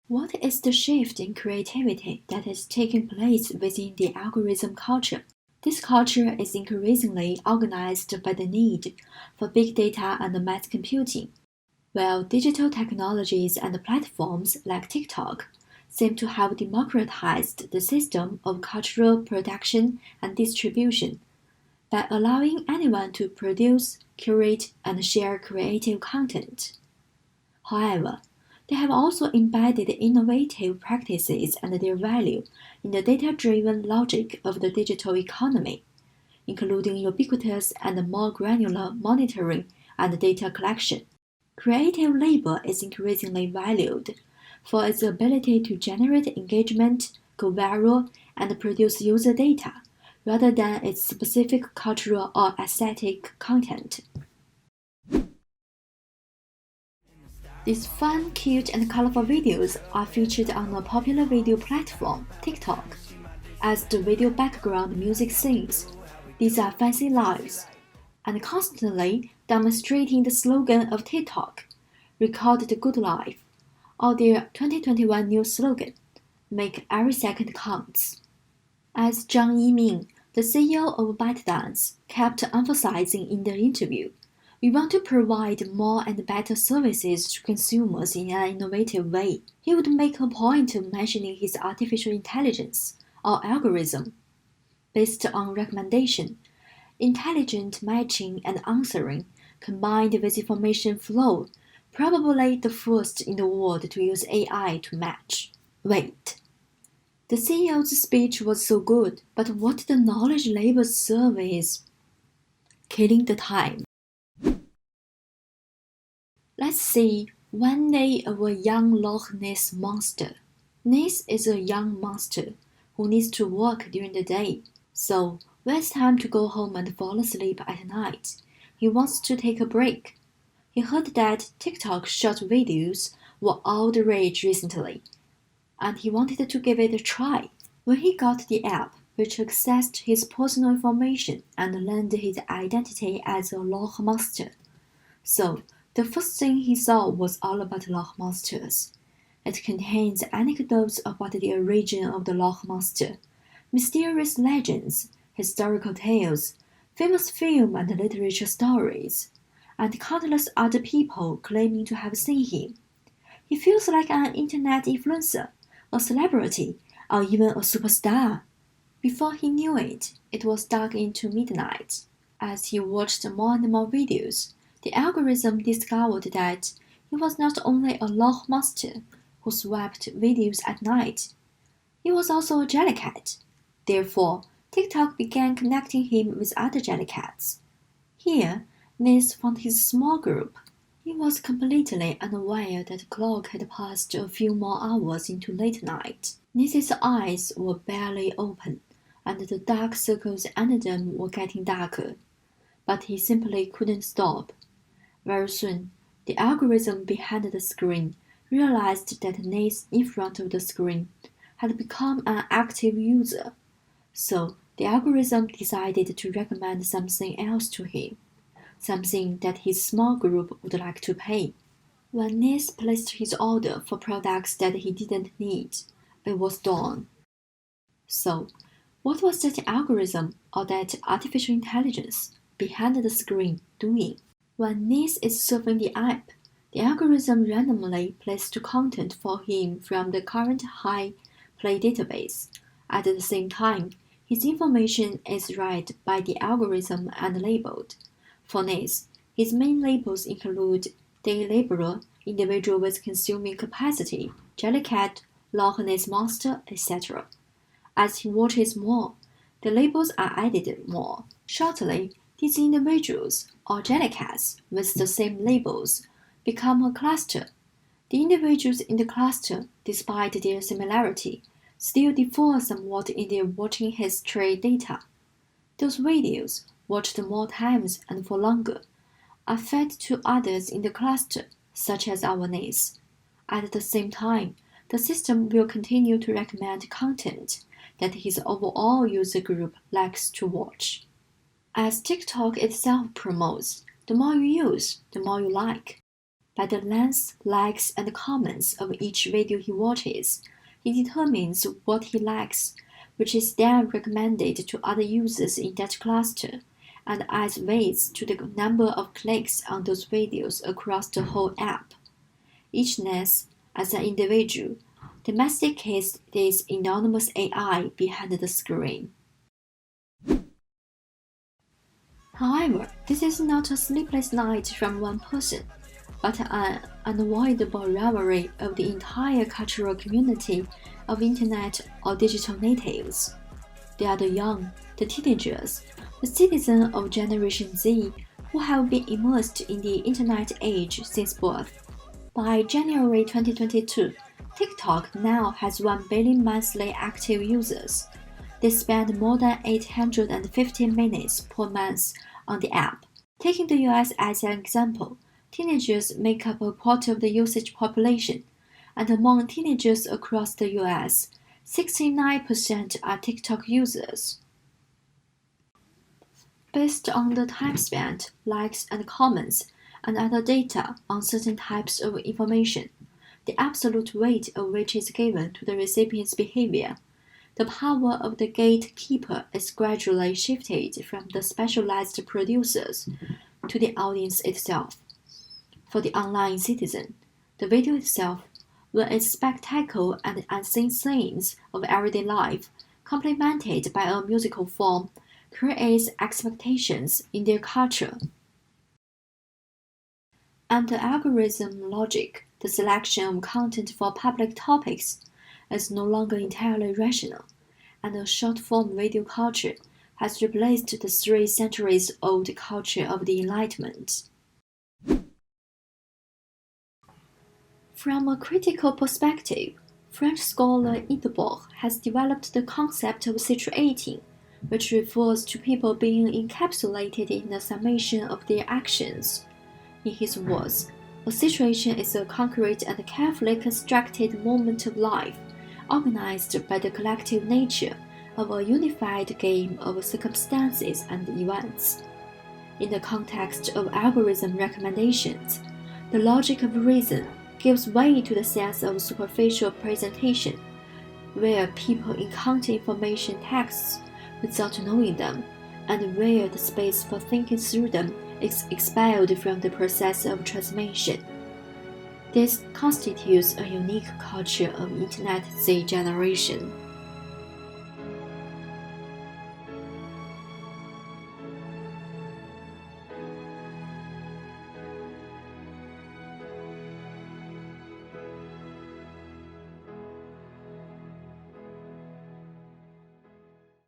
What is the shift in creativity that is taking place within the algorithm culture? This culture is increasingly organized by the need for big data and mass computing, while digital technologies and platforms like TikTok seem to have democratized the system of cultural production and distribution by allowing anyone to produce, curate, and share creative content. However, they have also embedded innovative practices and their value in the data-driven logic of the digital economy, including ubiquitous and more granular monitoring and data collection. Creative labor is increasingly valued for its ability to generate engagement, go viral, and produce user data, rather than its specific cultural or aesthetic content. These fun, cute, and colorful videos are featured on a popular video platform, TikTok, as the video background music sings. These are fancy lives, and constantly demonstrating the slogan of TikTok, Record the Good Life, or their 2021 new slogan, Make Every Second Counts. As Zhang Yiming, the CEO of ByteDance, kept emphasizing in the interview, we want to provide more and better services to consumers in an innovative way. He would make a point of mentioning his artificial intelligence, or algorithm, based on recommendation, intelligent matching and answering, combined with information flow, probably the first in the world to use AI to match. Wait. The CEO's speech was so good, but what the knowledge labor serve is killing the time. Let's see one day of a young Loch Ness monster. Ness is a young monster who needs to work during the day, so when it's time to go home and fall asleep at night, he wants to take a break. He heard that TikTok short videos were all the rage recently, and he wanted to give it a try. When he got the app, which accessed his personal information and learned his identity as a Loch monster, so the first thing he saw was all about Loch monsters. It contains anecdotes about the origin of the Loch monster, mysterious legends, historical tales, famous film and literature stories, and countless other people claiming to have seen him. He feels like an internet influencer, a celebrity, or even a superstar. Before he knew it, it was dark into midnight. As he watched more and more videos, the algorithm discovered that he was not only a Loch monster who swept videos at night, he was also a jellycat. Therefore, TikTok began connecting him with other jellycats. Here, Ness found his small group. He was completely unaware that the clock had passed a few more hours into late night. Ness's eyes were barely open, and the dark circles under them were getting darker. But he simply couldn't stop. Very soon, the algorithm behind the screen realized that Ness in front of the screen had become an active user, so the algorithm decided to recommend something else to him, something that his small group would like to pay. When Ness placed his order for products that he didn't need, it was dawn. So, what was that algorithm or that artificial intelligence behind the screen doing? When Ness is surfing the app, the algorithm randomly plays content for him from the current high play database. At the same time, his information is read by the algorithm and labeled. For Ness, his main labels include day laborer, individual with consuming capacity, jellycat, Loch Ness monster, etc. As he watches more, the labels are added more. Shortly, these individuals, or jellycats with the same labels, become a cluster. The individuals in the cluster, despite their similarity, still differ somewhat in their watching history data. Those videos, watched more times and for longer, are fed to others in the cluster, such as our Ness. At the same time, the system will continue to recommend content that his overall user group likes to watch. As TikTok itself promotes, the more you use, the more you like. By the length, likes, and comments of each video he watches, he determines what he likes, which is then recommended to other users in that cluster, and adds weights to the number of clicks on those videos across the whole app. Each NES, as an individual, domesticates this anonymous AI behind the screen. However, this is not a sleepless night from one person, but an unavoidable rivalry of the entire cultural community of Internet or digital natives. They are the young, the teenagers, the citizens of Generation Z who have been immersed in the Internet age since birth. By January 2022, TikTok now has 1 billion monthly active users. They spend more than 850 minutes per month on the app. Taking the US as an example, teenagers make up a quarter of the usage population, and among teenagers across the US, 69% are TikTok users. Based on the time spent, likes and comments, and other data on certain types of information, the absolute weight of which is given to the recipient's behavior, the power of the gatekeeper is gradually shifted from the specialized producers to the audience itself. For the online citizen, the video itself, with its spectacle and unseen scenes of everyday life, complemented by a musical form, creates expectations in their culture. And the algorithm logic, the selection of content for public topics, is no longer entirely rational, and the short-form video culture has replaced the 3 centuries-old culture of the Enlightenment. From a critical perspective, French scholar Ydebord has developed the concept of situating, which refers to people being encapsulated in the summation of their actions. In his words, a situation is a concrete and carefully constructed moment of life, organized by the collective nature of a unified game of circumstances and events. In the context of algorithm recommendations, the logic of reason gives way to the sense of superficial presentation, where people encounter information texts without knowing them, and where the space for thinking through them is expelled from the process of transmission. This constitutes a unique culture of Internet Z generation.